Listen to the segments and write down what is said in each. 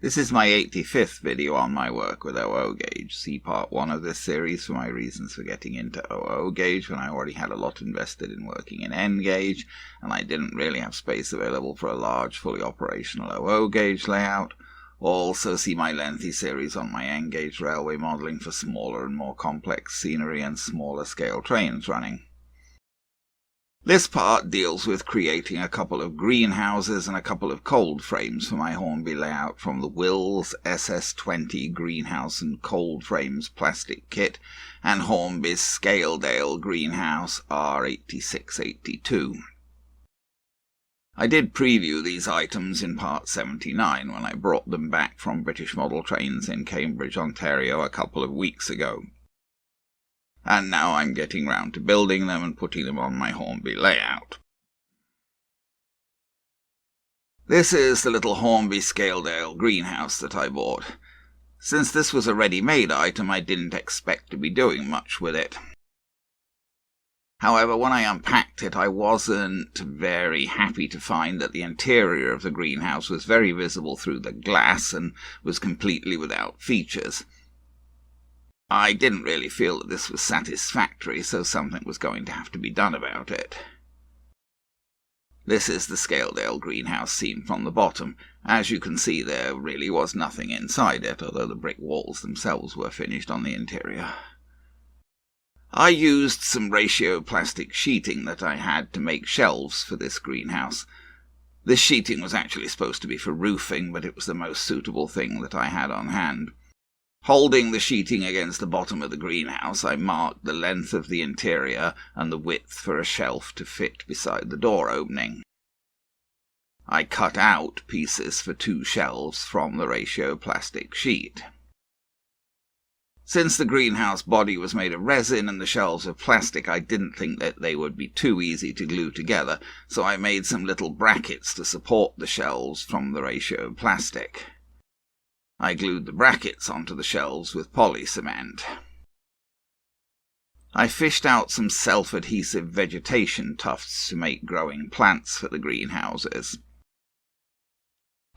This is my 85th video on my work with OO gauge. See part 1 of this series for my reasons for getting into OO gauge when I already had a lot invested in working in N gauge, and I didn't really have space available for a large, fully operational OO gauge layout. Also see my lengthy series on my N gauge railway modelling for smaller and more complex scenery and smaller scale trains running. This part deals with creating a couple of greenhouses and a couple of cold frames for my Hornby layout from the Wills SS20 greenhouse and cold frames plastic kit and Hornby's Skaledale greenhouse R8682. I did preview these items in part 79 when I brought them back from British Model Trains in Cambridge, Ontario a couple of weeks ago. And now I'm getting round to building them and putting them on my Hornby layout. This is the little Hornby Skaledale greenhouse that I bought. Since this was a ready-made item, I didn't expect to be doing much with it. However, when I unpacked it, I wasn't very happy to find that the interior of the greenhouse was very visible through the glass and was completely without features. I didn't really feel that this was satisfactory, so something was going to have to be done about it. This is the Skaledale greenhouse seen from the bottom. As you can see, there really was nothing inside it, although the brick walls themselves were finished on the interior. I used some ratio plastic sheeting that I had to make shelves for this greenhouse. This sheeting was actually supposed to be for roofing, but it was the most suitable thing that I had on hand. Holding the sheeting against the bottom of the greenhouse, I marked the length of the interior and the width for a shelf to fit beside the door opening. I cut out pieces for 2 shelves from the ratio plastic sheet. Since the greenhouse body was made of resin and the shelves of plastic, I didn't think that they would be too easy to glue together, so I made some little brackets to support the shelves from the ratio plastic. I glued the brackets onto the shelves with poly-cement. I fished out some self-adhesive vegetation tufts to make growing plants for the greenhouses.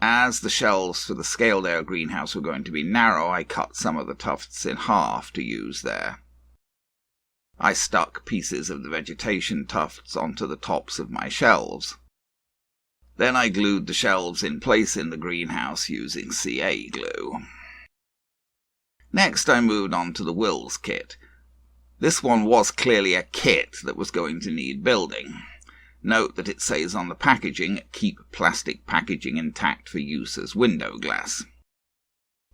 As the shelves for the Skaledale greenhouse were going to be narrow, I cut some of the tufts in half to use there. I stuck pieces of the vegetation tufts onto the tops of my shelves. Then I glued the shelves in place in the greenhouse using CA glue. Next I moved on to the Wills kit. This one was clearly a kit that was going to need building. Note that it says on the packaging, keep plastic packaging intact for use as window glass.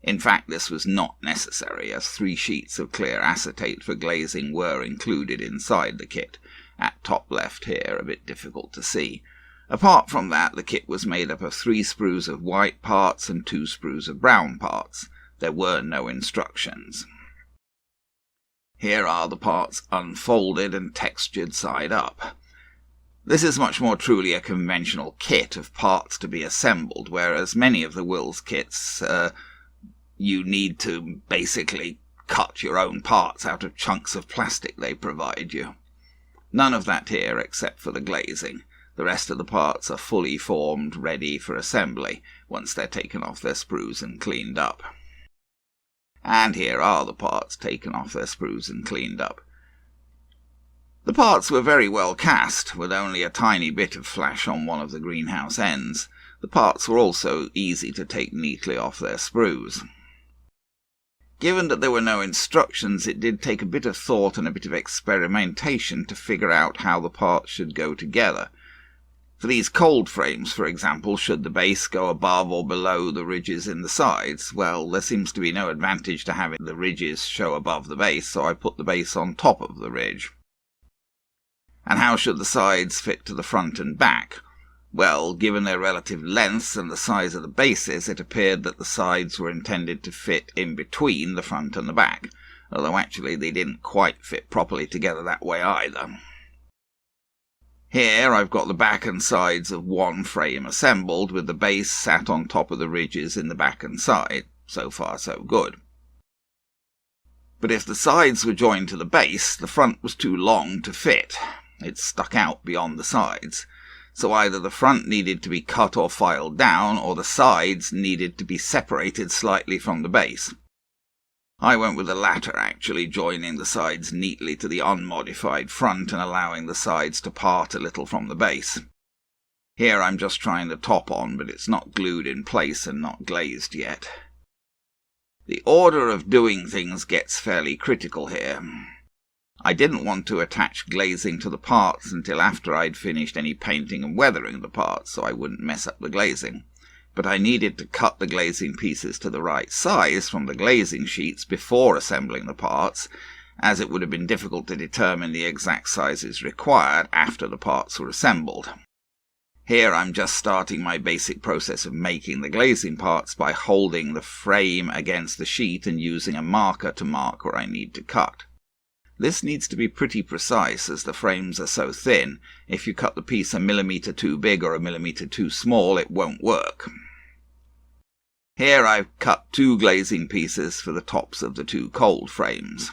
In fact, this was not necessary, as 3 sheets of clear acetate for glazing were included inside the kit, at top left here, a bit difficult to see. Apart from that, the kit was made up of 3 sprues of white parts and 2 sprues of brown parts. There were no instructions. Here are the parts unfolded and textured side up. This is much more truly a conventional kit of parts to be assembled, whereas many of the Wills kits, you need to basically cut your own parts out of chunks of plastic they provide you. None of that here except for the glazing. The rest of the parts are fully formed, ready for assembly, once they're taken off their sprues and cleaned up. And here are the parts taken off their sprues and cleaned up. The parts were very well cast, with only a tiny bit of flash on one of the greenhouse ends. The parts were also easy to take neatly off their sprues. Given that there were no instructions, it did take a bit of thought and a bit of experimentation to figure out how the parts should go together. For these cold frames, for example, should the base go above or below the ridges in the sides? Well, there seems to be no advantage to having the ridges show above the base, so I put the base on top of the ridge. And how should the sides fit to the front and back? Well, given their relative lengths and the size of the bases, it appeared that the sides were intended to fit in between the front and the back, although actually they didn't quite fit properly together that way either. Here I've got the back and sides of one frame assembled, with the base sat on top of the ridges in the back and side. So far so good. But if the sides were joined to the base, the front was too long to fit. It stuck out beyond the sides. so either the front needed to be cut or filed down, or the sides needed to be separated slightly from the base. I went with the latter, actually, joining the sides neatly to the unmodified front and allowing the sides to part a little from the base. Here I'm just trying the top on, but it's not glued in place and not glazed yet. The order of doing things gets fairly critical here. I didn't want to attach glazing to the parts until after I'd finished any painting and weathering the parts, so I wouldn't mess up the glazing. But I needed to cut the glazing pieces to the right size from the glazing sheets before assembling the parts, as it would have been difficult to determine the exact sizes required after the parts were assembled. Here I'm just starting my basic process of making the glazing parts by holding the frame against the sheet and using a marker to mark where I need to cut. This needs to be pretty precise as the frames are so thin. If you cut the piece a millimetre too big or a millimetre too small, it won't work. Here I've cut 2 glazing pieces for the tops of the 2 cold frames.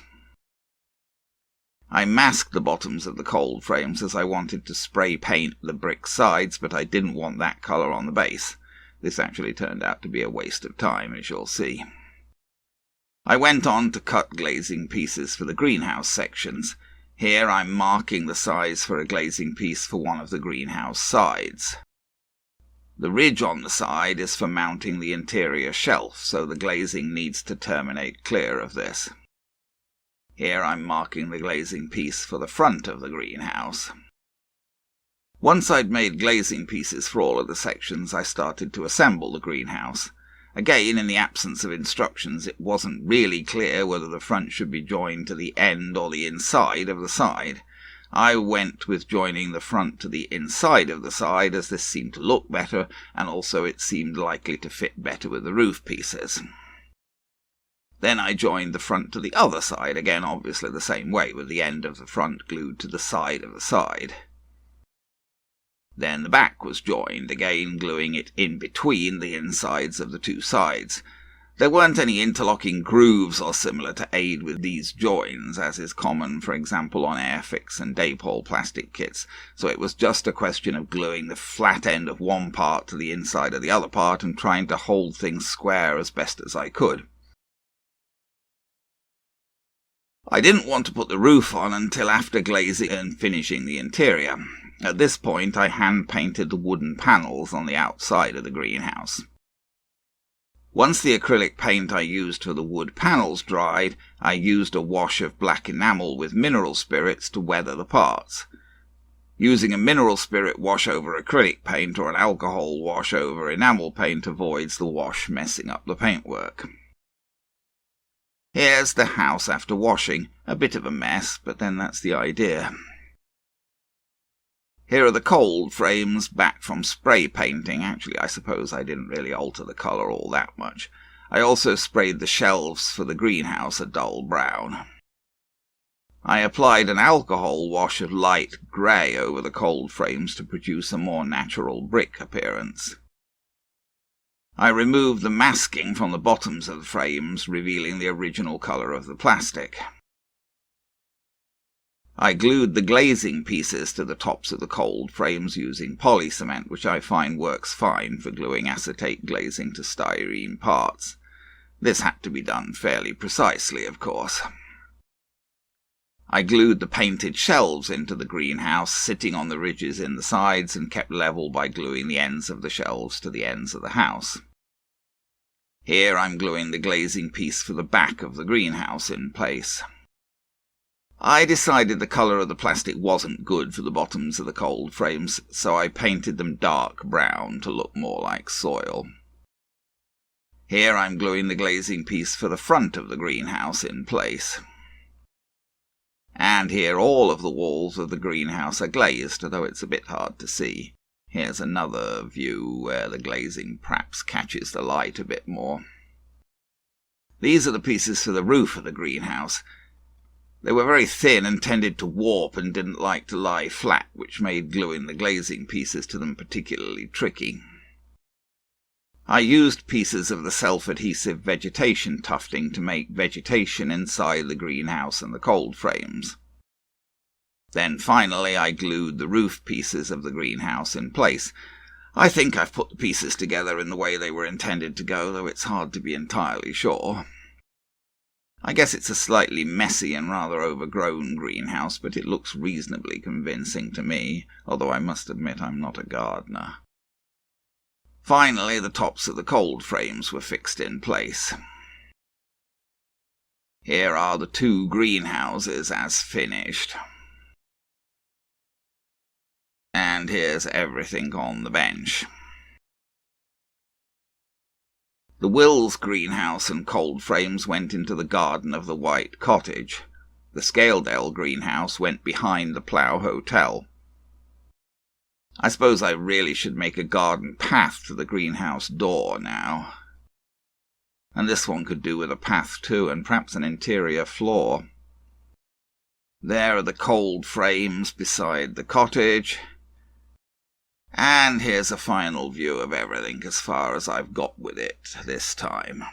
I masked the bottoms of the cold frames as I wanted to spray paint the brick sides, but I didn't want that colour on the base. This actually turned out to be a waste of time, as you'll see. I went on to cut glazing pieces for the greenhouse sections. Here I'm marking the size for a glazing piece for one of the greenhouse sides. The ridge on the side is for mounting the interior shelf, so the glazing needs to terminate clear of this. Here I'm marking the glazing piece for the front of the greenhouse. Once I'd made glazing pieces for all of the sections, I started to assemble the greenhouse. Again, in the absence of instructions, it wasn't really clear whether the front should be joined to the end or the inside of the side. I went with joining the front to the inside of the side, as this seemed to look better, and also it seemed likely to fit better with the roof pieces. Then I joined the front to the other side, again obviously the same way, with the end of the front glued to the side of the side. Then the back was joined, again gluing it in between the insides of the 2 sides. There weren't any interlocking grooves or similar to aid with these joins, as is common, for example, on Airfix and Daypol plastic kits, so it was just a question of gluing the flat end of one part to the inside of the other part and trying to hold things square as best as I could. I didn't want to put the roof on until after glazing and finishing the interior. At this point I hand-painted the wooden panels on the outside of the greenhouse. Once the acrylic paint I used for the wood panels dried, I used a wash of black enamel with mineral spirits to weather the parts. Using a mineral spirit wash over acrylic paint or an alcohol wash over enamel paint avoids the wash messing up the paintwork. Here's the house after washing. A bit of a mess, but then that's the idea. Here are the cold frames back from spray painting. Actually, I suppose I didn't really alter the colour all that much. I also sprayed the shelves for the greenhouse a dull brown. I applied an alcohol wash of light grey over the cold frames to produce a more natural brick appearance. I removed the masking from the bottoms of the frames, revealing the original colour of the plastic. I glued the glazing pieces to the tops of the cold frames using polycement, which I find works fine for gluing acetate glazing to styrene parts. This had to be done fairly precisely, of course. I glued the painted shelves into the greenhouse, sitting on the ridges in the sides, and kept level by gluing the ends of the shelves to the ends of the house. Here I'm gluing the glazing piece for the back of the greenhouse in place. I decided the colour of the plastic wasn't good for the bottoms of the cold frames, so I painted them dark brown to look more like soil. Here I'm gluing the glazing piece for the front of the greenhouse in place. And here all of the walls of the greenhouse are glazed, although it's a bit hard to see. Here's another view where the glazing perhaps catches the light a bit more. These are the pieces for the roof of the greenhouse. They were very thin and tended to warp and didn't like to lie flat, which made gluing the glazing pieces to them particularly tricky. I used pieces of the self-adhesive vegetation tufting to make vegetation inside the greenhouse and the cold frames. Then finally I glued the roof pieces of the greenhouse in place. I think I've put the pieces together in the way they were intended to go, though it's hard to be entirely sure. I guess it's a slightly messy and rather overgrown greenhouse, but it looks reasonably convincing to me, although I must admit I'm not a gardener. Finally, the tops of the cold frames were fixed in place. Here are the 2 greenhouses as finished. And here's everything on the bench. The Wills greenhouse and cold frames went into the garden of the White Cottage. The Skaledale greenhouse went behind the Plough Hotel. I suppose I really should make a garden path to the greenhouse door now. And this one could do with a path too, and perhaps an interior floor. There are the cold frames beside the cottage. And here's a final view of everything as far as I've got with it this time.